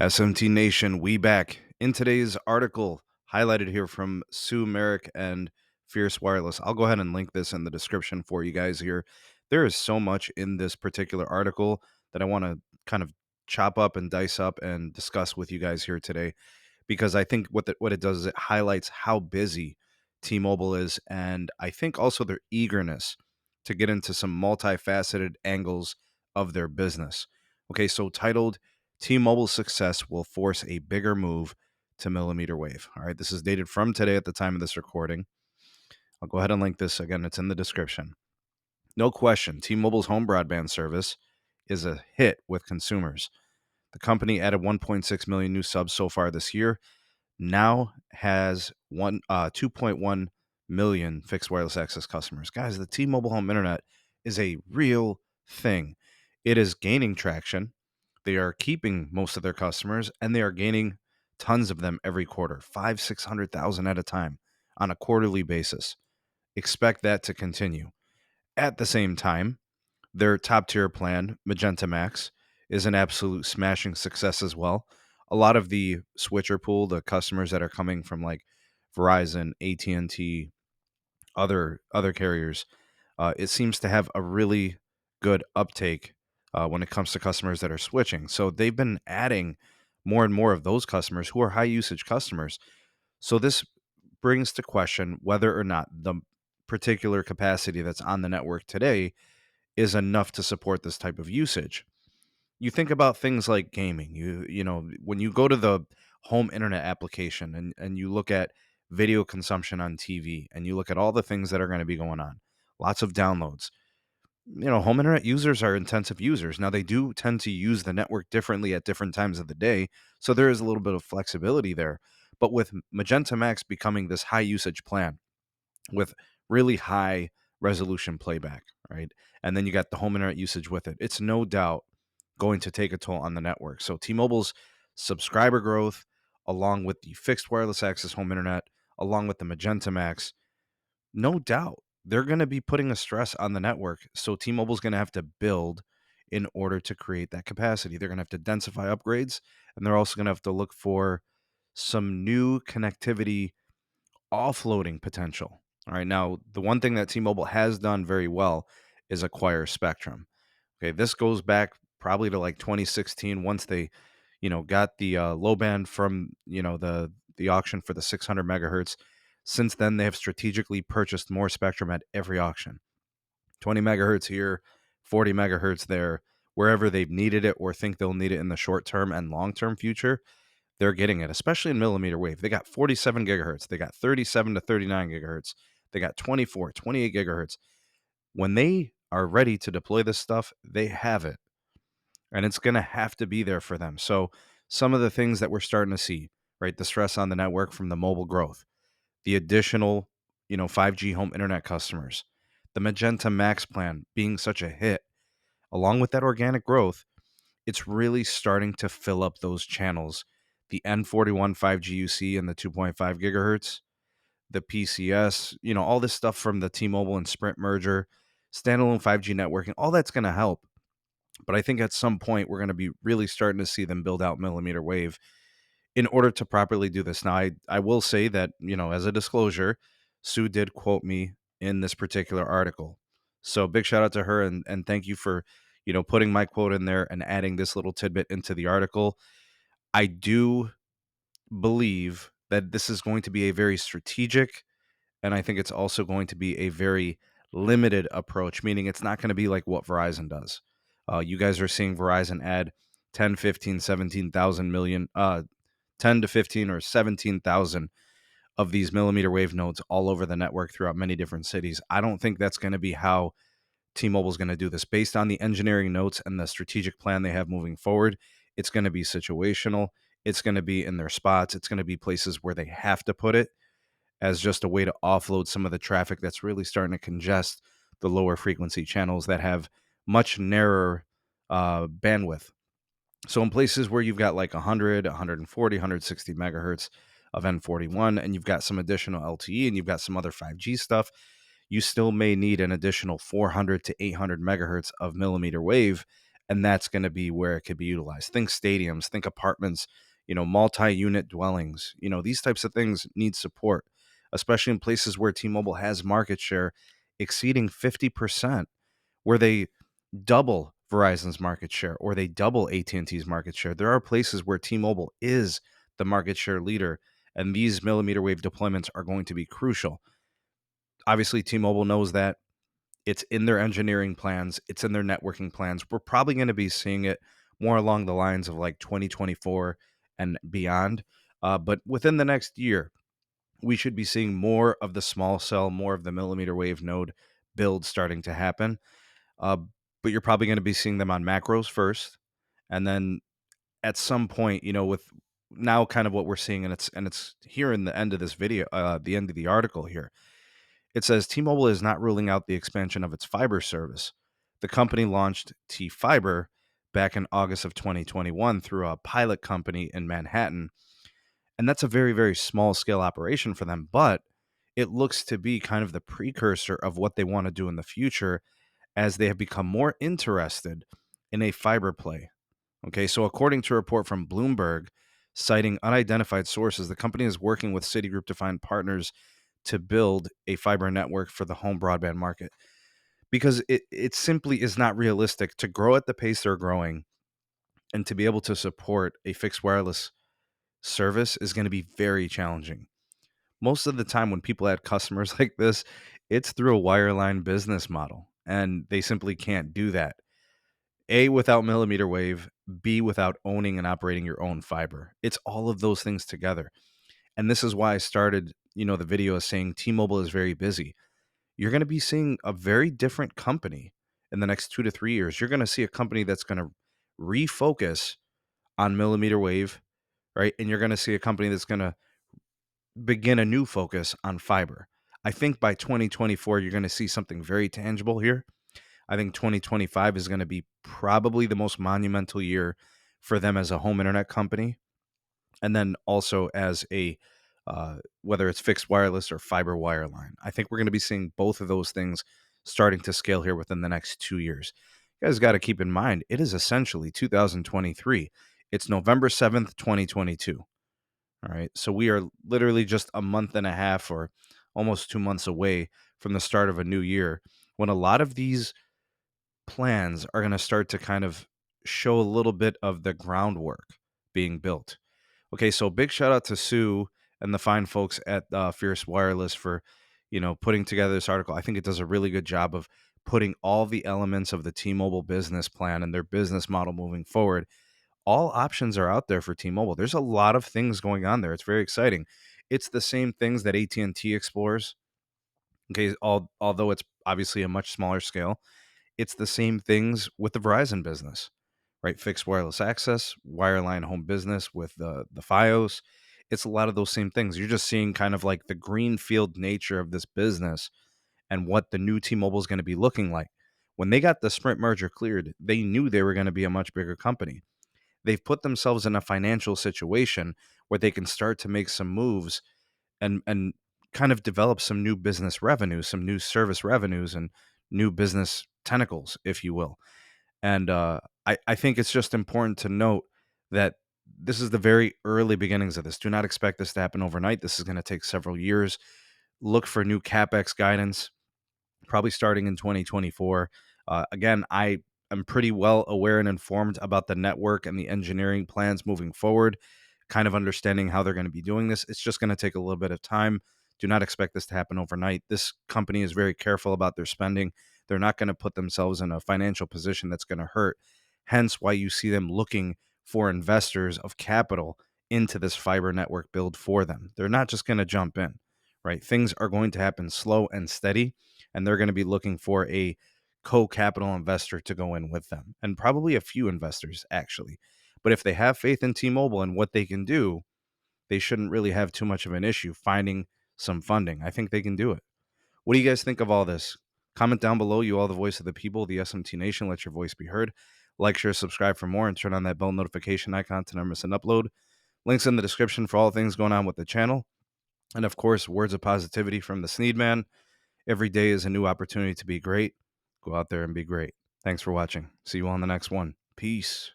SMT Nation, we back. In today's article, highlighted here from Sue Merrick and Fierce Wireless. I'll go ahead and link this in the description for you guys here. There is so much in this particular article that I want to kind of chop up and dice up and discuss with you guys here today, because I think what it does is it highlights how busy T-Mobile is, and I think also their eagerness to get into some multifaceted angles of their business. Okay, so titled T-Mobile's success will force a bigger move to millimeter wave. All right, this is dated from today at the time of this recording. I'll go ahead and link this again. It's in the description. No question, T-Mobile's home broadband service is a hit with consumers. The company added 1.6 million new subs so far this year, now has 2.1 million fixed wireless access customers. Guys, the T-Mobile home internet is a real thing. It is gaining traction. They are keeping most of their customers, and they are gaining tons of them every quarter, 600,000 at a time on a quarterly basis. Expect that to continue. At the same time, their top tier plan, Magenta MAX, is an absolute smashing success as well. A lot of the switcher pool, the customers that are coming from like Verizon, AT&T, other carriers, it seems to have a really good uptake when it comes to customers that are switching. So they've been adding more and more of those customers who are high usage customers. So this brings to question whether or not the particular capacity that's on the network today is enough to support this type of usage. You think about things like gaming. You know, when you go to the home internet application and you look at video consumption on TV and you look at all the things that are going to be going on, lots of downloads. Home internet users are intensive users. Now they do tend to use the network differently at different times of the day, so there is a little bit of flexibility there. But with Magenta Max becoming this high usage plan, with really high resolution playback, right? And then you got the home internet usage with it. It's no doubt going to take a toll on the network. So T-Mobile's subscriber growth, along with the fixed wireless access home internet, along with the Magenta Max, no doubt they're going to be putting a stress on the network. So T-Mobile's going to have to build in order to create that capacity. They're going to have to densify upgrades, and they're also going to have to look for some new connectivity offloading potential. All right. Now, the one thing that T-Mobile has done very well is acquire spectrum. Okay. This goes back probably to like 2016 once they, got the low band from, the auction for the 600 megahertz. Since then, they have strategically purchased more spectrum at every auction. 20 megahertz here, 40 megahertz there, wherever they've needed it or think they'll need it in the short term and long term future, they're getting it, especially in millimeter wave. They got 47 gigahertz. They got 37 to 39 gigahertz. They got 24, 28 gigahertz. When they are ready to deploy this stuff, they have it. And it's going to have to be there for them. So some of the things that we're starting to see, right? The stress on the network from the mobile growth, the additional, 5G home internet customers, the Magenta Max plan being such a hit, along with that organic growth, it's really starting to fill up those channels. The N41 5G UC and the 2.5 gigahertz, the PCS, all this stuff from the T-Mobile and Sprint merger, standalone 5G networking, all that's going to help. But I think at some point we're going to be really starting to see them build out millimeter wave in order to properly do this. Now, I will say that, as a disclosure, Sue did quote me in this particular article. So big shout out to her and thank you for, putting my quote in there and adding this little tidbit into the article. I do believe that this is going to be a very strategic, and I think it's also going to be a very limited approach, meaning it's not going to be like what Verizon does. You guys are seeing Verizon add 10, 15, 17,000 million, 10 to 15 or 17,000 of these millimeter wave nodes all over the network throughout many different cities. I don't think that's going to be how T-Mobile is going to do this. Based on the engineering notes and the strategic plan they have moving forward, it's going to be situational. It's going to be in their spots. It's going to be places where they have to put it as just a way to offload some of the traffic that's really starting to congest the lower frequency channels that have much narrower bandwidth. So in places where you've got like 100, 140, 160 megahertz of N41, and you've got some additional LTE and you've got some other 5G stuff, you still may need an additional 400 to 800 megahertz of millimeter wave. and that's going to be where it could be utilized. Think stadiums, think apartments, multi-unit dwellings. These types of things need support, especially in places where T-Mobile has market share exceeding 50%, where they double Verizon's market share or they double AT&T's market share. There are places where T-Mobile is the market share leader, and these millimeter wave deployments are going to be crucial. Obviously, T-Mobile knows that. It's in their engineering plans. It's in their networking plans. We're probably going to be seeing it more along the lines of like 2024 and beyond. But within the next year, we should be seeing more of the small cell, more of the millimeter wave node build starting to happen. Uh, but you're probably going to be seeing them on macros first, and then at some point, with now kind of what we're seeing, and it's here in the end of this video, the end of the article here. It says T-Mobile is not ruling out the expansion of its fiber service. The company launched T-Fiber back in August of 2021 through a pilot company in Manhattan, and that's a very, very small scale operation for them, but it looks to be kind of the precursor of what they want to do in the future as they have become more interested in a fiber play. Okay, so according to a report from Bloomberg, citing unidentified sources, the company is working with Citigroup to find partners to build a fiber network for the home broadband market, because it simply is not realistic to grow at the pace they're growing, and to be able to support a fixed wireless service is going to be very challenging. Most of the time when people add customers like this, it's through a wireline business model, and they simply can't do that. A, without millimeter wave, B, without owning and operating your own fiber. It's all of those things together. And this is why I started, the video as saying T-Mobile is very busy. You're going to be seeing a very different company in the next 2 to 3 years. You're going to see a company that's going to refocus on millimeter wave, right? And you're going to see a company that's going to begin a new focus on fiber. I think by 2024, you're going to see something very tangible here. I think 2025 is going to be probably the most monumental year for them as a home internet company, and then also as a whether it's fixed wireless or fiber wireline. I think we're going to be seeing both of those things starting to scale here within the next 2 years. You guys got to keep in mind, it is essentially 2023. It's November 7th, 2022. All right. So we are literally just a month and a half or almost 2 months away from the start of a new year, when a lot of these plans are going to start to kind of show a little bit of the groundwork being built. Okay, so big shout out to Sue and the fine folks at Fierce Wireless for, putting together this article. I think it does a really good job of putting all the elements of the T-Mobile business plan and their business model moving forward. All options are out there for T-Mobile. There's a lot of things going on there. It's very exciting. It's the same things that AT&T explores. Okay, although it's obviously a much smaller scale, it's the same things with the Verizon business, right? Fixed wireless access, wireline home business with the FiOS. It's a lot of those same things. You're just seeing kind of like the greenfield nature of this business and what the new T-Mobile is going to be looking like. When they got the Sprint merger cleared, they knew they were going to be a much bigger company. They've put themselves in a financial situation where they can start to make some moves and kind of develop some new business revenues, some new service revenues, and new business tentacles, if you will. And I think it's just important to note that this is the very early beginnings of this. Do not expect this to happen overnight. This is going to take several years. Look for new CapEx guidance, probably starting in 2024. Again, I am pretty well aware and informed about the network and the engineering plans moving forward, kind of understanding how they're going to be doing this. It's just going to take a little bit of time. Do not expect this to happen overnight. This company is very careful about their spending. They're not going to put themselves in a financial position that's going to hurt. Hence why you see them looking for investors of capital into this fiber network build for them. They're not just going to jump in, right? Things are going to happen slow and steady, and they're going to be looking for a co-capital investor to go in with them, and probably a few investors actually. But if they have faith in T-Mobile and what they can do, they shouldn't really have too much of an issue finding some funding. I think they can do it. What do you guys think of all this? Comment down below. You all the voice of the people, the SMT Nation. Let your voice be heard. Like, share, subscribe for more, and turn on that bell notification icon to never miss an upload. Links in the description for all things going on with the channel. And of course, words of positivity from the Sneed Man. Every day is a new opportunity to be great. Go out there and be great. Thanks for watching. See you on the next one. Peace.